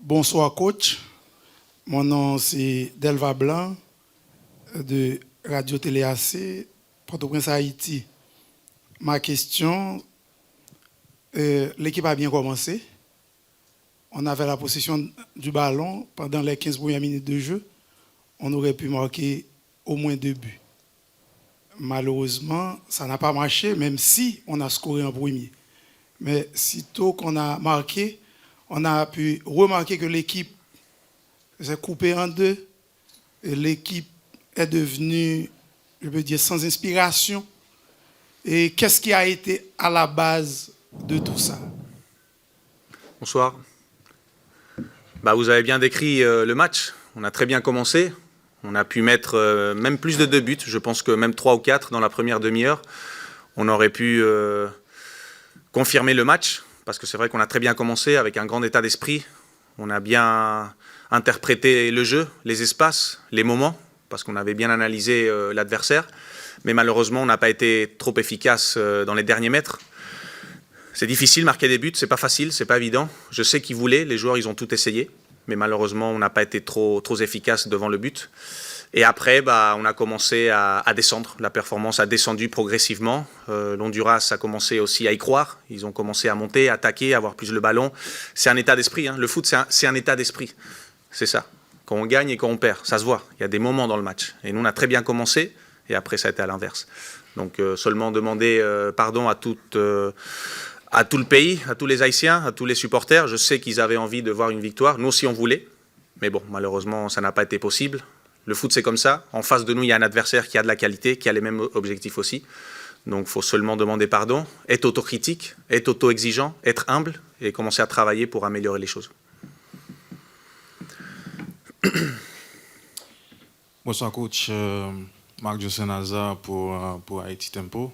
Bonsoir coach, mon nom c'est Delva Blanc de Radio Télé AC, Port-au-Prince, Haïti. Ma question, l'équipe a bien commencé. On avait la possession du ballon pendant les 15 premières minutes de jeu. On aurait pu marquer au moins 2 buts. Malheureusement, ça n'a pas marché, même si on a scoré en premier. Mais sitôt qu'on a marqué, on a pu remarquer que l'équipe s'est coupée en deux. Et l'équipe est devenue, je veux dire, sans inspiration. Et qu'est-ce qui a été à la base de tout ça? Bonsoir. Vous avez bien décrit le match. On a très bien commencé. On a pu mettre même plus de 2 buts. Je pense que même 3 ou 4 dans la première demi-heure. On aurait pu confirmer le match. Parce que c'est vrai qu'on a très bien commencé avec un grand état d'esprit. On a bien interprété le jeu, les espaces, les moments. Parce qu'on avait bien analysé l'adversaire. Mais malheureusement, on n'a pas été trop efficace dans les derniers mètres. C'est difficile de marquer des buts, c'est pas facile, c'est pas évident. Je sais qu'ils voulaient, les joueurs ils ont tout essayé, mais malheureusement on n'a pas été trop efficace devant le but. Et après, on a commencé à descendre. La performance a descendu progressivement. L'Honduras a commencé aussi à y croire. Ils ont commencé à monter, à attaquer, à avoir plus le ballon. C'est un état d'esprit. Hein. Le foot, c'est un état d'esprit. C'est ça. Quand on gagne et quand on perd, ça se voit. Il y a des moments dans le match. Et nous, on a très bien commencé. Et après, ça a été à l'inverse. Donc, seulement demander pardon à tout le pays, à tous les Haïtiens, à tous les supporters. Je sais qu'ils avaient envie de voir une victoire. Nous aussi, on voulait. Mais bon, malheureusement, ça n'a pas été possible. Le foot, c'est comme ça. En face de nous, il y a un adversaire qui a de la qualité, qui a les mêmes objectifs aussi. Donc, il faut seulement demander pardon, être autocritique, être auto-exigeant, être humble et commencer à travailler pour améliorer les choses. Bonsoir, coach. Marc Josenaza pour Haïti Tempo.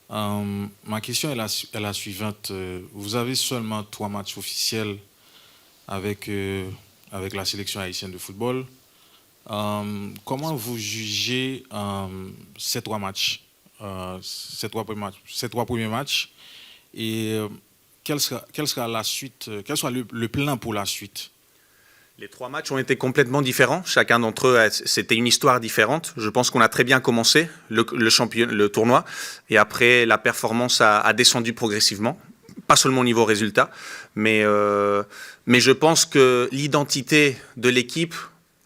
Ma question est la suivante. Vous avez seulement 3 matchs officiels avec la sélection haïtienne de football. Comment vous jugez ces 3 matchs, ces trois premiers matchs, et quelle sera la suite, quel sera le plan pour la suite? Les 3 matchs ont été complètement différents. Chacun d'entre eux, c'était une histoire différente. Je pense qu'on a très bien commencé le tournoi. Et après, la performance a descendu progressivement. Pas seulement au niveau résultat, mais je pense que l'identité de l'équipe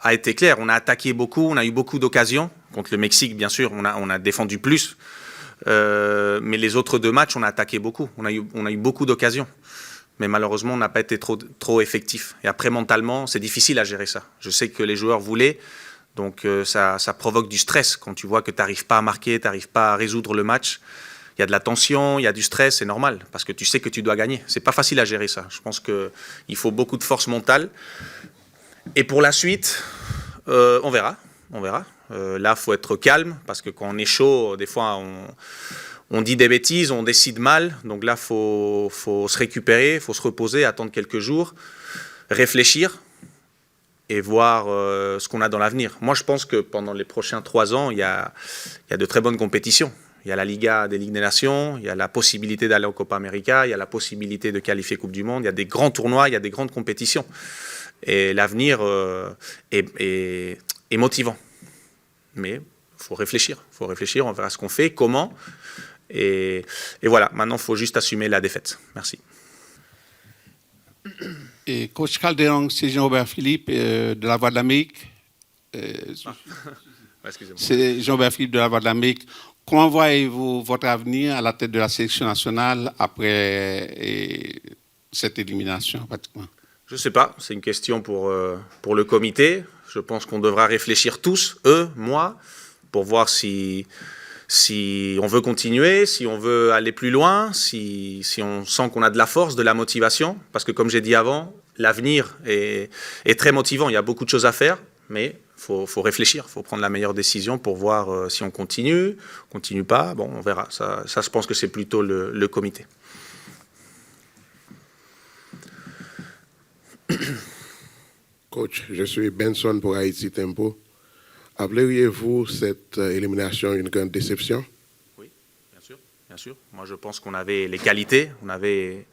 a été claire. On a attaqué beaucoup, on a eu beaucoup d'occasions. Contre le Mexique, bien sûr, on a défendu plus. Mais les autres 2 matchs, on a attaqué beaucoup. On a eu beaucoup d'occasions. Mais malheureusement, on n'a pas été trop effectif. Et après, mentalement, c'est difficile à gérer ça. Je sais que les joueurs voulaient, donc ça provoque du stress. Quand tu vois que tu n'arrives pas à marquer, tu n'arrives pas à résoudre le match, il y a de la tension, il y a du stress, c'est normal, parce que tu sais que tu dois gagner. C'est pas facile à gérer ça. Je pense qu'il faut beaucoup de force mentale. Et pour la suite, on verra. Là, il faut être calme, parce que quand on est chaud, des fois, on dit des bêtises, on décide mal. Donc là, il faut se récupérer, il faut se reposer, attendre quelques jours, réfléchir et voir ce qu'on a dans l'avenir. Moi, je pense que pendant les prochains 3 ans, il y a de très bonnes compétitions. Il y a la Liga des Ligues des Nations, il y a la possibilité d'aller au Copa América, il y a la possibilité de qualifier Coupe du Monde, il y a des grands tournois, il y a des grandes compétitions. Et l'avenir est motivant. Mais il faut réfléchir, on verra ce qu'on fait, comment. Et voilà, maintenant, il faut juste assumer la défaite. Merci. Et coach Calderon, c'est Jean-Robert Philippe de la Voix de l'Amérique. C'est Jean-Robert Philippe de la Voix de l'Amérique. Comment voyez-vous votre avenir à la tête de la sélection nationale après cette élimination pratiquement? Je ne sais pas, c'est une question pour le comité. Je pense qu'on devra réfléchir tous, eux, moi, pour voir si on veut continuer, si on veut aller plus loin, si on sent qu'on a de la force, de la motivation. Parce que comme j'ai dit avant, l'avenir est très motivant. Il y a beaucoup de choses à faire, mais il faut réfléchir, il faut prendre la meilleure décision pour voir si on continue pas. Bon, on verra. Ça, je pense que c'est plutôt le comité. Coach, je suis Benson pour Haïti Tempo. Appeleriez-vous cette élimination une grande déception? Oui, bien sûr. Moi, je pense qu'on avait les qualités, on avait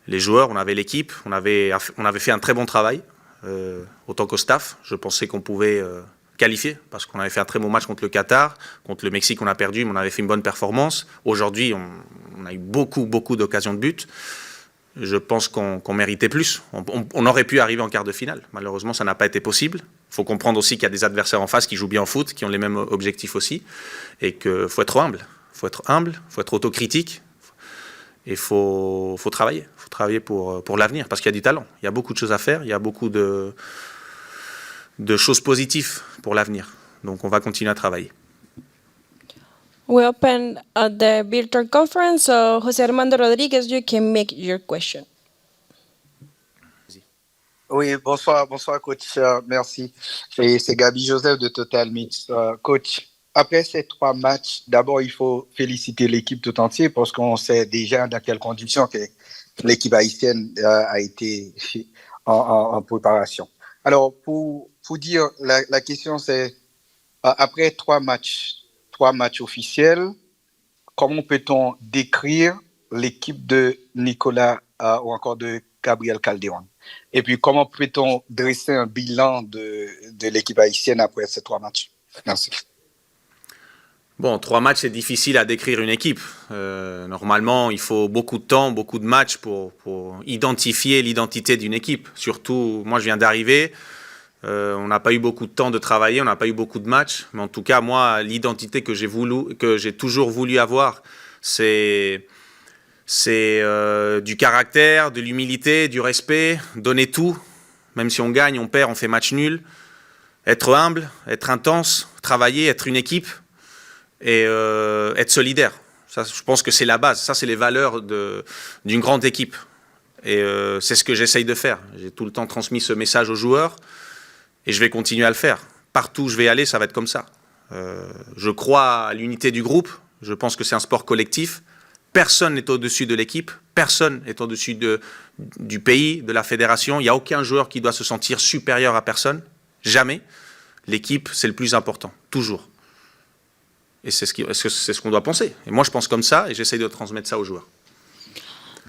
les joueurs, on avait l'équipe, on avait fait un très bon travail. Autant qu'au staff, je pensais qu'on pouvait qualifier parce qu'on avait fait un très bon match contre le Qatar, contre le Mexique on a perdu, mais on avait fait une bonne performance. Aujourd'hui, on a eu beaucoup d'occasions de but. Je pense qu'on méritait plus. On aurait pu arriver en quart de finale. Malheureusement, ça n'a pas été possible. Il faut comprendre aussi qu'il y a des adversaires en face qui jouent bien au foot, qui ont les mêmes objectifs aussi, et qu'il faut être humble. Il faut être autocritique. Et il faut travailler. Il faut travailler pour l'avenir, parce qu'il y a du talent. Il y a beaucoup de choses à faire, il y a beaucoup de choses positives pour l'avenir. Donc on va continuer à travailler. We open the virtual conference, so José Armando Rodriguez, you can make your question. Oui, bonsoir coach, merci. C'est Gabi Joseph de Total Mix. Coach, après ces 3 matchs, d'abord il faut féliciter l'équipe tout entière parce qu'on sait déjà dans quelles conditions que l'équipe haïtienne a été en préparation. Alors pour dire, la question c'est, après 3 matchs officiels, comment peut-on décrire l'équipe de Nicolas ou encore de Gabriel Calderon? Et puis, comment peut-on dresser un bilan de l'équipe haïtienne après ces 3 matchs? Merci. Bon, 3 matchs, c'est difficile à décrire une équipe. Normalement, il faut beaucoup de temps, beaucoup de matchs pour identifier l'identité d'une équipe. Surtout, moi, je viens d'arriver. On n'a pas eu beaucoup de temps de travailler, on n'a pas eu beaucoup de matchs. Mais en tout cas, moi, l'identité que j'ai toujours voulu avoir, c'est du caractère, de l'humilité, du respect, donner tout. Même si on gagne, on perd, on fait match nul. Être humble, être intense, travailler, être une équipe et être solidaire. Ça, je pense que c'est la base. Ça, c'est les valeurs d'une grande équipe. Et c'est ce que j'essaye de faire. J'ai tout le temps transmis ce message aux joueurs et je vais continuer à le faire. Partout où je vais aller, ça va être comme ça. Je crois à l'unité du groupe. Je pense que c'est un sport collectif. Personne n'est au-dessus de l'équipe, personne n'est au-dessus du pays, de la fédération. Il n'y a aucun joueur qui doit se sentir supérieur à personne, jamais. L'équipe, c'est le plus important, toujours. Et c'est ce qu'on doit penser. Et moi, je pense comme ça et j'essaye de transmettre ça aux joueurs.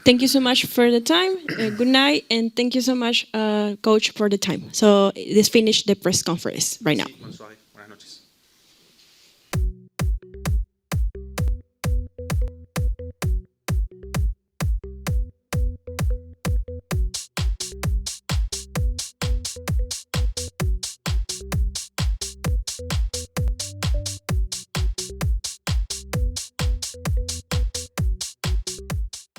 Thank you so much for the time. Good night, and thank you so much, Coach, for the time. So this finished the press conference right now. Bonne soirée.